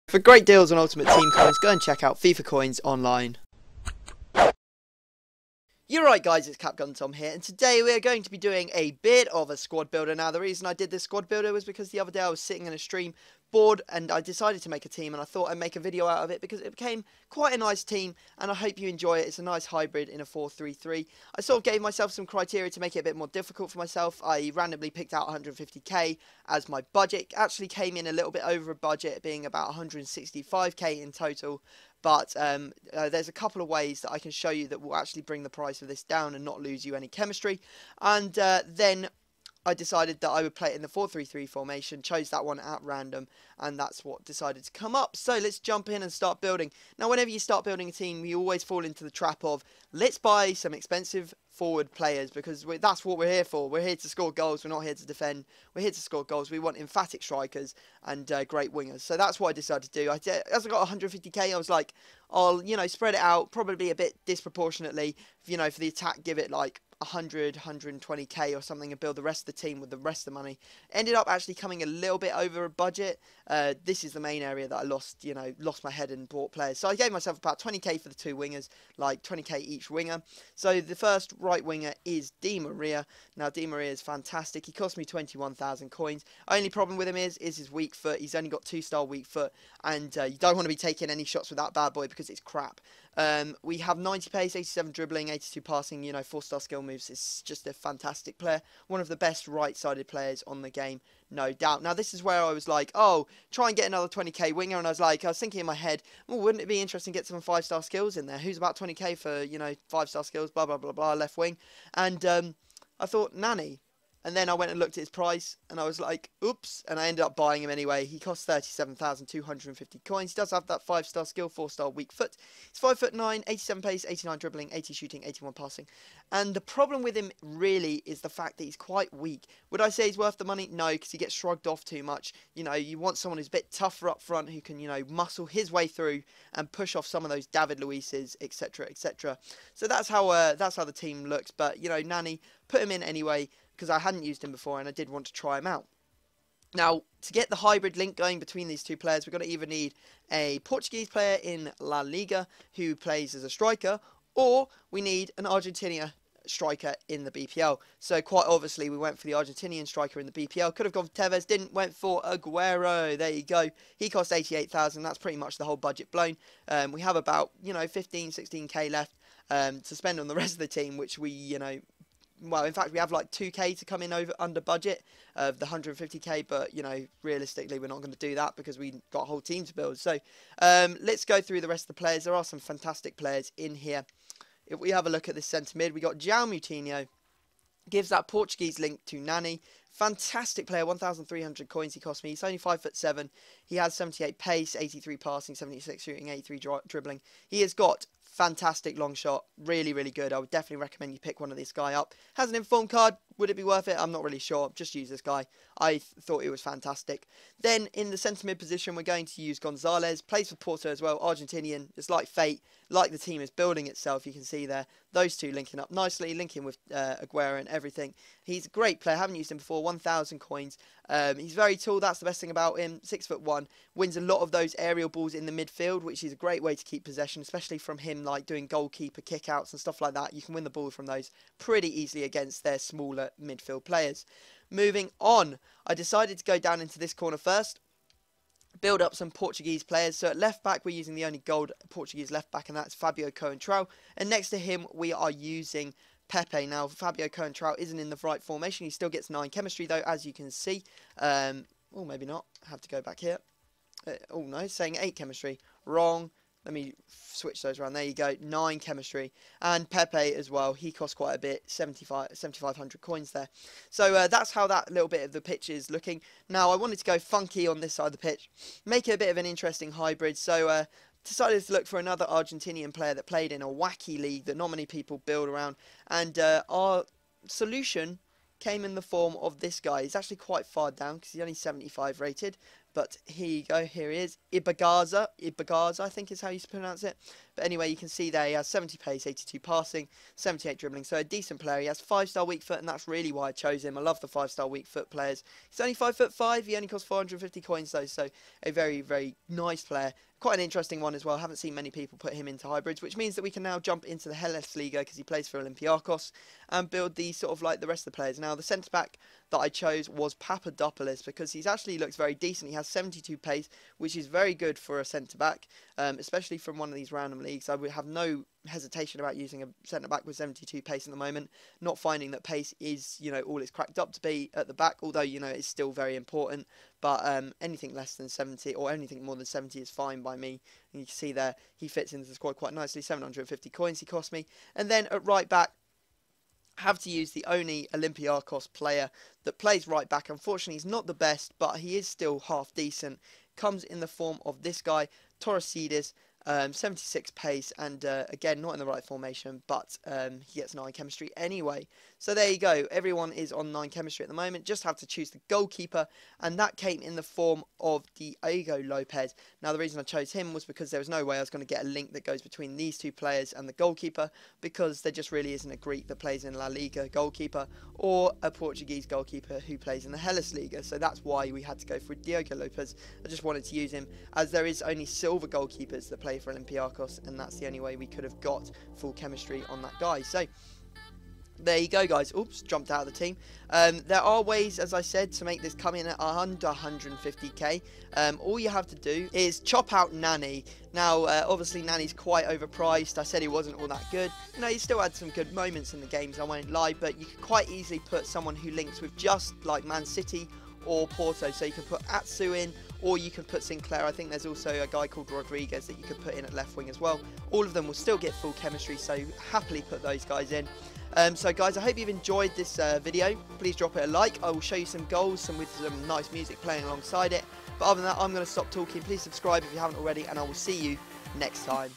For great deals on Ultimate Team coins, go and check out FIFA Coins online. You're right guys, it's Capgun Tom here, and today we are going to be doing a bit of a squad builder. Now the reason I did this squad builder was because the other day I was sitting in a stream bored and I decided to make a team, and I thought I'd make a video out of it because it became quite a nice team and I hope you enjoy it. It's a nice hybrid in a 4-3-3. I sort of gave myself some criteria to make it a bit more difficult for myself. I randomly picked out 150k as my budget. It actually came in a little bit over a budget, being about 165k in total. But there's a couple of ways that I can show you that will actually bring the price of this down and not lose you any chemistry. And then I decided that I would play it in the 4-3-3 formation, chose that one at random, and that's what decided to come up. So let's jump in and start building. Now, whenever you start building a team, you always fall into the trap of, let's buy some expensive forward players, because that's what we're here for. We're here to score goals. We're not here to defend. We're here to score goals. We want emphatic strikers and great wingers. So that's what I decided to do. As I got 150k, I was like, I'll, spread it out, probably a bit disproportionately. For the attack, give it like 100, 120k or something, and build the rest of the team with the rest of the money. Ended up actually coming a little bit over a budget. This is the main area that I lost my head and bought players. So I gave myself about 20k for the two wingers, like 20k each winger. So the first right winger is Di Maria. Now Di Maria is fantastic. He cost me 21,000 coins. Only problem with him is his weak foot. He's only got 2-star weak foot, and you don't want to be taking any shots with that bad boy because it's crap. We have 90 pace, 87 dribbling, 82 passing, 4-star skill moves. It's just a fantastic player. One of the best right-sided players on the game, no doubt. Now, this is where I was like, oh, try and get another 20k winger. And I was thinking in my head, well, wouldn't it be interesting to get some 5-star skills in there? Who's about 20k for, 5-star skills, blah, blah, blah, blah, left wing. And I thought, Nani. And then I went and looked at his price, and I was like, oops, and I ended up buying him anyway. He costs 37,250 coins. He does have that 5-star skill, 4-star weak foot. He's 5'9", 87 pace, 89 dribbling, 80 shooting, 81 passing. And the problem with him really is the fact that he's quite weak. Would I say he's worth the money? No, because he gets shrugged off too much. You want someone who's a bit tougher up front, who can, muscle his way through and push off some of those David Luiz's, etc., etc. So that's how the team looks. But, Nani, put him in anyway, because I hadn't used him before and I did want to try him out. Now, to get the hybrid link going between these two players, we're going to either need a Portuguese player in La Liga who plays as a striker, or we need an Argentinian striker in the BPL. So quite obviously we went for the Argentinian striker in the BPL. Could have gone for Tevez, didn't, went for Aguero. There you go. He cost 88,000. That's pretty much the whole budget blown. We have about 15, 16k left to spend on the rest of the team, which we well, in fact, we have like 2k to come in under budget of the 150k, but, realistically, we're not going to do that because we've got a whole team to build. So, let's go through the rest of the players. There are some fantastic players in here. If we have a look at this centre mid, we got João Moutinho. Gives that Portuguese link to Nani. Fantastic player, 1,300 coins he cost me. He's only 5'7". He has 78 pace, 83 passing, 76 shooting, 83 dribbling. He has got fantastic long shot, really, really good. I would definitely recommend you pick one of this guy up. Has an inform card. Would it be worth it? I'm not really sure. Just use this guy. I thought it was fantastic. Then in the centre mid position, we're going to use Gonzalez. Plays for Porto as well. Argentinian. It's like fate. Like the team is building itself. You can see there. Those two linking up nicely. Linking with Aguero and everything. He's a great player. Haven't used him before. 1,000 coins. He's very tall. That's the best thing about him. 6'1". Wins a lot of those aerial balls in the midfield, which is a great way to keep possession, especially from him, like doing goalkeeper kickouts and stuff like that. You can win the ball from those pretty easily against their smaller midfield players. Moving on, I decided to go down into this corner first. Build up some Portuguese players. So at left back, we're using the only gold Portuguese left back, and that's Fabio Coentrão. And next to him, we are using Pepe. Now, Fabio Coentrão isn't in the right formation. He still gets 9 chemistry, though, as you can see. Oh, maybe not. I have to go back here. Oh, no, it's saying 8 chemistry. Wrong. Let me switch those around. There you go. 9 chemistry. And Pepe as well. He costs quite a bit. 7,500 coins there. So that's how that little bit of the pitch is looking. Now, I wanted to go funky on this side of the pitch. Make it a bit of an interesting hybrid. So decided to look for another Argentinian player that played in a wacky league that not many people build around. And our solution came in the form of this guy. He's actually quite far down because he's only 75 rated. But here you go, here he is, Ibagaza, I think is how you pronounce it. But anyway, you can see there he has 70 pace, 82 passing, 78 dribbling, so a decent player. He has 5-star weak foot, and that's really why I chose him. I love the 5-star weak foot players. He's only 5'5", he only costs 450 coins though, so a very, very nice player. Quite an interesting one as well. I haven't seen many people put him into hybrids, which means that we can now jump into the Hellas Liga because he plays for Olympiacos and build the sort of like the rest of the players. Now, the centre back that I chose was Papadopoulos because he actually looks very decent. He has 72 pace, which is very good for a centre back, especially from one of these random leagues. I would have no hesitation about using a centre back with 72 pace at the moment, not finding that pace is, you know, all it's cracked up to be at the back, although, you know, it's still very important. But anything less than 70 or anything more than 70 is fine by me. And you can see there he fits into the squad quite nicely. 750 coins he cost me. And then at right back, have to use the only Olympiacos player that plays right back. Unfortunately, he's not the best, but he is still half decent. Comes in the form of this guy, Torresidis. 76 pace, and again, not in the right formation, but he gets 9 chemistry anyway. So there you go. Everyone is on 9 chemistry at the moment. Just have to choose the goalkeeper, and that came in the form of Diego Lopez. Now, the reason I chose him was because there was no way I was going to get a link that goes between these two players and the goalkeeper, because there just really isn't a Greek that plays in La Liga goalkeeper or a Portuguese goalkeeper who plays in the Hellas Liga. So that's why we had to go for Diego Lopez. I just wanted to use him as there is only silver goalkeepers that play for Olympiacos, and that's the only way we could have got full chemistry on that guy. So there you go, guys. Oops, jumped out of the team. There are ways, as I said, to make this come in at under 150k. All you have to do is chop out Nani. Now, obviously, Nani's quite overpriced. I said he wasn't all that good. You know, he still had some good moments in the games, I won't lie, but you could quite easily put someone who links with just like Man City or Porto. So you can put Atsu in, or you can put Sinclair. I think there's also a guy called Rodriguez that you could put in at left wing as well. All of them will still get full chemistry, so happily put those guys in. So guys, I hope you've enjoyed this video. Please drop it a like. I will show you some goals, with some nice music playing alongside it. But other than that, I'm going to stop talking. Please subscribe if you haven't already, and I will see you next time.